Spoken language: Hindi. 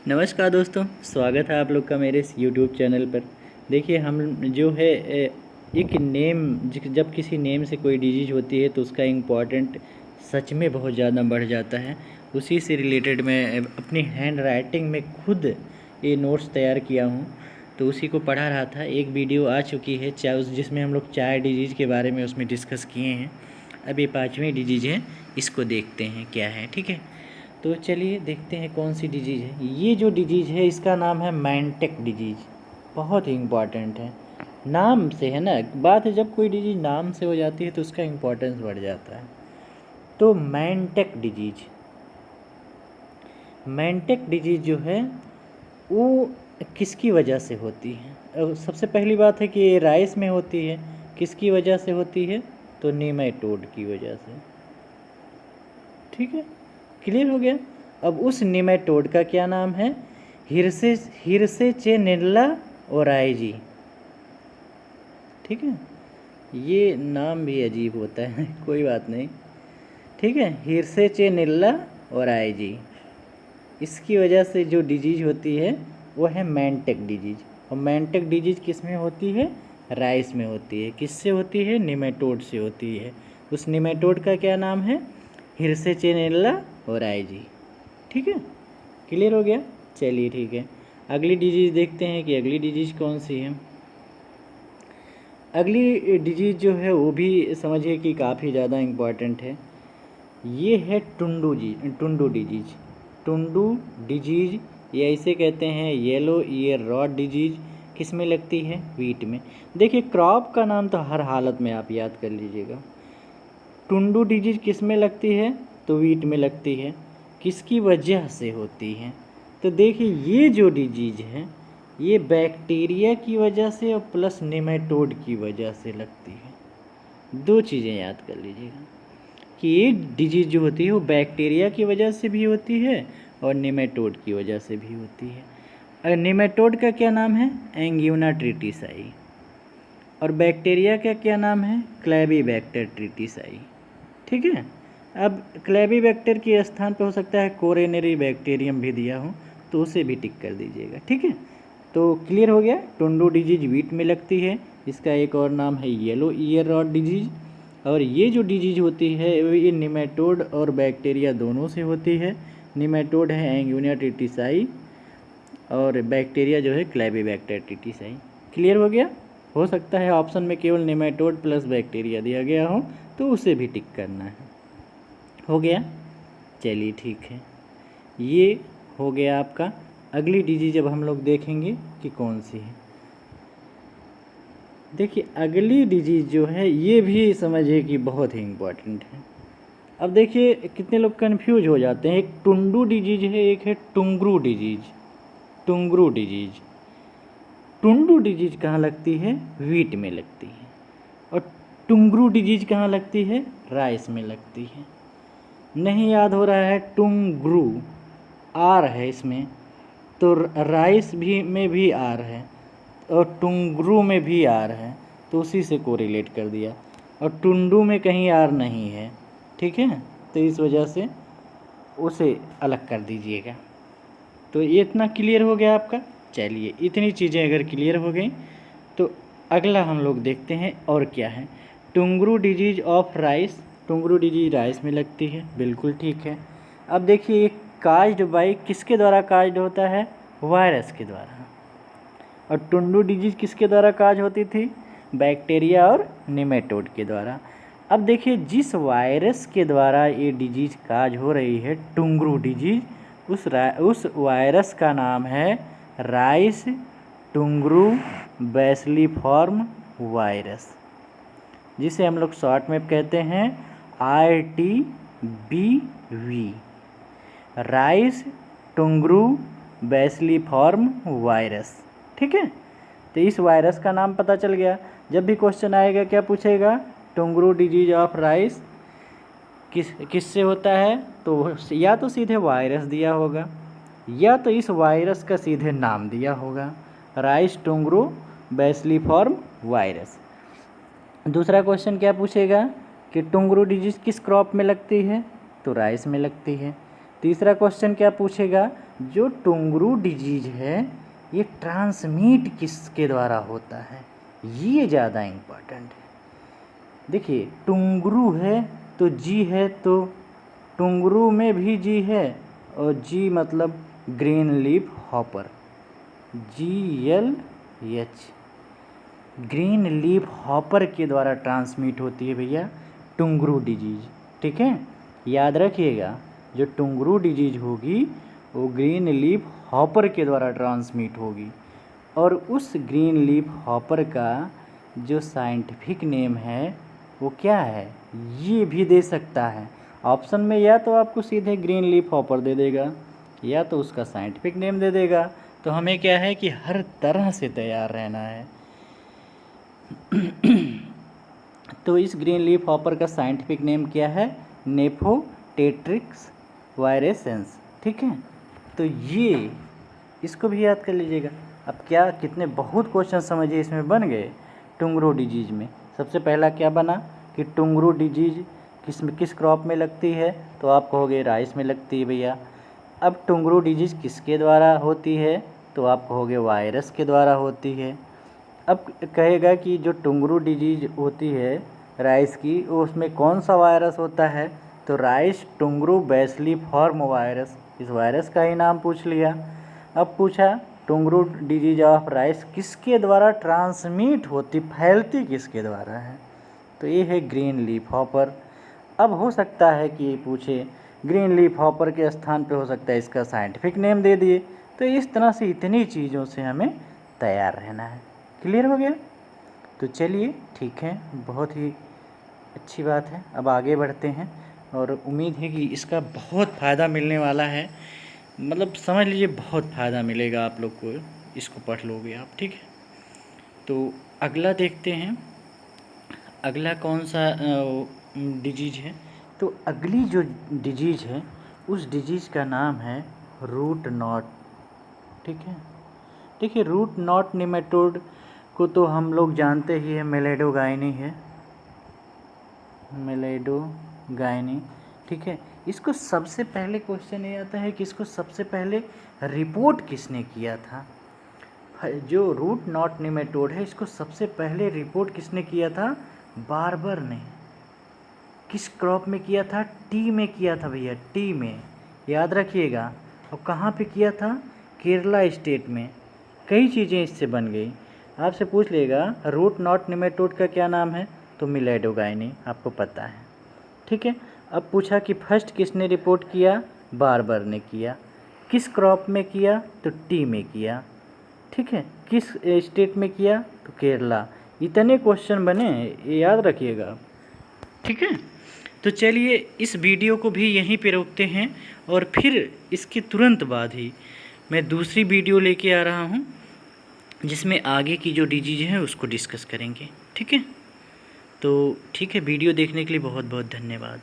नमस्कार दोस्तों, स्वागत है आप लोग का मेरे इस यूट्यूब चैनल पर। देखिए हम जो है एक नेम जब किसी नेम से कोई डिजीज होती है तो उसका इम्पोर्टेंट सच में बहुत ज़्यादा बढ़ जाता है। उसी से रिलेटेड मैं अपनी हैंड राइटिंग में खुद ये नोट्स तैयार किया हूँ, तो उसी को पढ़ा रहा था। एक वीडियो आ चुकी है जिसमें हम लोग 4 डिजीज के बारे में उसमें डिस्कस किए हैं। अब ये 5वीं डिजीज है, इसको देखते हैं क्या है। ठीक है, तो चलिए देखते हैं कौन सी डिजीज़ है। ये जो डिजीज़ है इसका नाम है मैंटेक डिजीज़। बहुत ही इम्पॉर्टेंट है, नाम से है ना बात है। जब कोई डिजीज़ नाम से हो जाती है तो उसका इम्पोर्टेंस बढ़ जाता है। तो मैंटेक डिजीज़ जो है वो किसकी वजह से होती है? अब सबसे पहली बात है कि ये राइस में होती है। किसकी वजह से होती है? तो नेमाटोड की वजह से। ठीक है, क्लियर हो गया। अब उस नेमाटोड का क्या नाम है? हिरसेचेनिल्ला ओराइजी। ठीक है, ये नाम भी अजीब होता है कोई बात नहीं। ठीक है, हिरसेचेनिल्ला ओराइजी, इसकी वजह से जो डिजीज होती है वो है मैंटेक डिजीज। और मैंटेक डिजीज किस में होती है? राइस में होती है। किससे होती है? नेमाटोड से होती है। उस नेमाटोड का क्या नाम है? हिरसेचेनिल्ला ओराइजी। ठीक है, क्लियर हो गया। चलिए ठीक है, अगली डिजीज़ देखते हैं कि अगली डिजीज़ कौन सी है। अगली डिजीज़ जो है वो भी समझिए कि काफ़ी ज़्यादा इम्पॉर्टेंट है। ये है टुंडू डिजीज। टुंडू डिजीज ये ऐसे कहते हैं। येलो ईयर रॉट डिजीज किस में लगती है? वीट में। देखिए क्रॉप का नाम तो हर हालत में आप याद कर लीजिएगा। टुंडू डिजीज किस में लगती है? तो वीट में लगती है। किसकी वजह से होती है? तो देखिए ये जो डिजीज है ये बैक्टीरिया की वजह से और प्लस नेमाटोड की वजह से लगती है। दो चीज़ें याद कर लीजिएगा कि ये डिजीज जो होती है वो बैक्टीरिया की वजह से भी होती है और नेमाटोड की वजह से भी होती है। और नेमाटोड का क्या नाम है? एंग्यूना ट्रिटिसाई। और बैक्टीरिया का क्या नाम है? क्लैबीबैक्टर ट्रिटिसाई। ठीक है, अब क्लैबीबैक्टर के स्थान पे हो सकता है कोरोनरी बैक्टीरियम भी दिया हो, तो उसे भी टिक कर दीजिएगा। ठीक है, तो क्लियर हो गया। टुंडू डिजीज वीट में लगती है। इसका एक और नाम है येलो ईयर रॉट डिजीज। और ये जो डिजीज होती है ये नेमाटोड और बैक्टीरिया दोनों से होती है। नेमाटोड है एंग्यूना ट्रिटिसाई और बैक्टीरिया जो है क्लैबीबैक्टर ट्रिटिसाई। क्लियर हो गया। हो सकता है ऑप्शन में केवल नेमाटोड प्लस बैक्टीरिया दिया गया हो, तो उसे भी टिक करना है। हो गया, चलिए ठीक है, ये हो गया आपका। अगली डिजीज अब हम लोग देखेंगे कि कौन सी है। देखिए अगली डिजीज जो है ये भी समझिए कि बहुत ही इम्पोर्टेंट है। अब देखिए कितने लोग कंफ्यूज हो जाते हैं। एक टुंडू डिजीज है, एक है टुंगरू डिजीज। टुंगरू डिजीज, टुंडू डिजीज कहाँ लगती है? वीट में लगती है। और टुंगरू डिजीज कहाँ लगती है? राइस में लगती है। नहीं याद हो रहा है? टुंगरू आर है इसमें, तो राइस भी में भी आर है और टुंगरू में भी आर है, तो उसी से कोरिलेट कर दिया। और टुंडू में कहीं आर नहीं है। ठीक है, तो इस वजह से उसे अलग कर दीजिएगा। तो ये इतना क्लियर हो गया आपका। चलिए इतनी चीज़ें अगर क्लियर हो गई तो अगला हम लोग देखते हैं और क्या है। Tungro disease of rice. Tungro disease rice में लगती है, बिल्कुल ठीक है। अब देखिए ये काज्ड बाई किसके द्वारा काज्ड होता है? वायरस के द्वारा। और टुंडू डिजीज किसके द्वारा काज होती थी? बैक्टीरिया और नेमाटोड के द्वारा। अब देखिए जिस वायरस के द्वारा ये डिजीज काज हो रही है, टुंगरू डिजीज, उस वायरस का नाम है राइस टुंगरू बैसिलिफॉर्म वायरस, जिसे हम लोग शॉर्ट में कहते हैं RTBV, राइस टुंगरू बैसिलिफॉर्म वायरस। ठीक है, तो इस वायरस का नाम पता चल गया। जब भी क्वेश्चन आएगा क्या पूछेगा? टुंगरू डिजीज ऑफ राइस किससे होता है? तो या तो सीधे वायरस दिया होगा या तो इस वायरस का सीधे नाम दिया होगा, राइस टुंगरू बैसिलिफॉर्म वायरस। दूसरा क्वेश्चन क्या पूछेगा कि टुंगरू डिजीज किस क्रॉप में लगती है? तो राइस में लगती है। तीसरा क्वेश्चन क्या पूछेगा? जो टुंगरू डिजीज है ये ट्रांसमिट किसके द्वारा होता है, ये ज़्यादा इम्पोर्टेंट है। देखिए टुंगरू है तो जी है, तो टुंगरू में भी जी है, और जी मतलब green leaf hopper, GLH, green leaf hopper के द्वारा ट्रांसमिट होती है भैया टुंगरू डिजीज। ठीक है, याद रखिएगा जो टुंगरू डिजीज होगी वो ग्रीन लीफ हॉपर के द्वारा ट्रांसमिट होगी। और उस ग्रीन लीफ हॉपर का जो साइंटिफिक नेम है वो क्या है, ये भी दे सकता है ऑप्शन में, या तो आपको सीधे ग्रीन लीफ हॉपर दे देगा या तो उसका साइंटिफिक नेम दे देगा। तो हमें क्या है कि हर तरह से तैयार रहना है। तो इस ग्रीन लीफ हॉपर का साइंटिफिक नेम क्या है, नेफोटेट्रिक्स वायरेसेंस। ठीक है, तो ये इसको भी याद कर लीजिएगा। अब क्या कितने बहुत क्वेश्चन समझिए इसमें बन गए टुंगरू डिजीज में। सबसे पहला क्या बना कि टुंगरू डिजीज किस क्रॉप में लगती है, तो आप कहोगे राइस में लगती है भैया। अब टुंगरू डिजीज किसके द्वारा होती है, तो आप कहोगे वायरस के द्वारा होती है। अब कहेगा कि जो टुंगरू डिजीज होती है राइस की, उसमें कौन सा वायरस होता है, तो राइस टुंगरू बैसिलिफॉर्म वायरस, इस वायरस का ही नाम पूछ लिया। अब पूछा टुंगरू डिजीज ऑफ राइस किसके द्वारा ट्रांसमिट होती, फैलती किसके द्वारा है, तो ये है ग्रीन लीफ हॉपर। अब हो सकता है कि ये पूछे ग्रीन लीफ हॉपर के स्थान पे हो सकता है इसका साइंटिफिक नेम दे दिए। तो इस तरह से इतनी चीज़ों से हमें तैयार रहना है। क्लियर हो गया? तो चलिए ठीक है, बहुत ही अच्छी बात है। अब आगे बढ़ते हैं और उम्मीद है कि इसका बहुत फ़ायदा मिलने वाला है, मतलब समझ लीजिए बहुत फ़ायदा मिलेगा आप लोग को, इसको पढ़ लोगे आप। ठीक है, तो अगला देखते हैं, अगला कौन सा डिजीज है। तो अगली जो डिजीज है उस डिजीज का नाम है रूट नॉट। ठीक है, देखिए रूट नॉट निमेटोड को तो हम लोग जानते ही है, मेलेडोगाइनी है, मेलेडोगाइनी। ठीक है, इसको सबसे पहले क्वेश्चन ये आता है कि इसको सबसे पहले रिपोर्ट किसने किया था। जो रूट नॉट निमेटोड है इसको सबसे पहले रिपोर्ट किसने किया था, बार्बर ने। किस क्रॉप में किया था, टी में किया था भैया, टी में, याद रखिएगा। और कहाँ पे किया था, केरला स्टेट में। कई चीज़ें इससे बन गई। आपसे पूछ लेगा रूट नॉट निमेटोड का क्या नाम है, तो मिलेडोगाइनी, आपको पता है। ठीक है, अब पूछा कि फर्स्ट किसने रिपोर्ट किया, बार्बर ने किया। किस क्रॉप में किया, तो टी में किया। ठीक है, किस स्टेट में किया, तो केरला। इतने क्वेश्चन बने, ये याद रखिएगा। ठीक है, तो चलिए इस वीडियो को भी यहीं पे रोकते हैं और फिर इसके तुरंत बाद ही मैं दूसरी वीडियो लेके आ रहा हूँ जिसमें आगे की जो डिजीज है उसको डिस्कस करेंगे। ठीक है, तो ठीक है, वीडियो देखने के लिए बहुत बहुत धन्यवाद।